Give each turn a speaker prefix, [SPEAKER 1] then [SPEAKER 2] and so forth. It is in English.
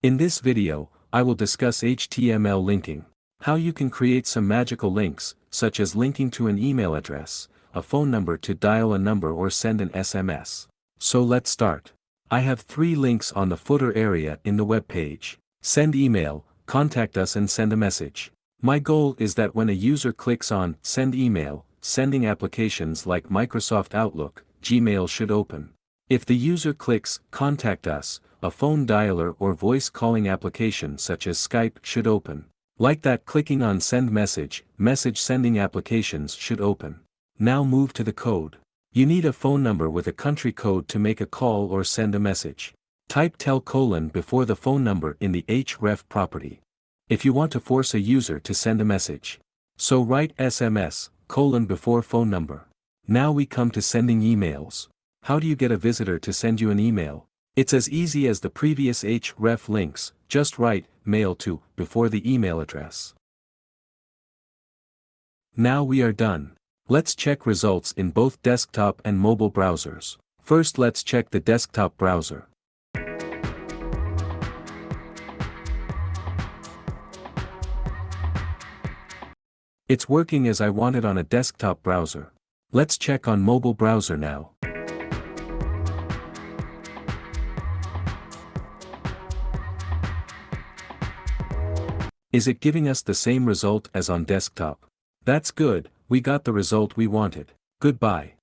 [SPEAKER 1] In this video, I will discuss HTML linking. How you can create some magical links, such as linking to an email address, a phone number to dial a number or send an SMS. So let's start. I have 3 links on the footer area in the web page. Send email, contact us and send a message. My goal is that when a user clicks on Send Email, sending applications like Microsoft Outlook, Gmail should open. If the user clicks Contact Us, a phone dialer or voice calling application such as Skype should open. Like that, clicking on Send Message, message sending applications should open. Now move to the code. You need a phone number with a country code to make a call or send a message. Type tel : before the phone number in the HREF property. If you want to force a user to send a message. So write SMS, : before phone number. Now we come to sending emails. How do you get a visitor to send you an email? It's as easy as the previous HREF links, just write mail to before the email address. Now we are done. Let's check results in both desktop and mobile browsers. First, let's check the desktop browser. It's working as I wanted on a desktop browser. Let's check on mobile browser now. Is it giving us the same result as on desktop? That's good, we got the result we wanted. Goodbye.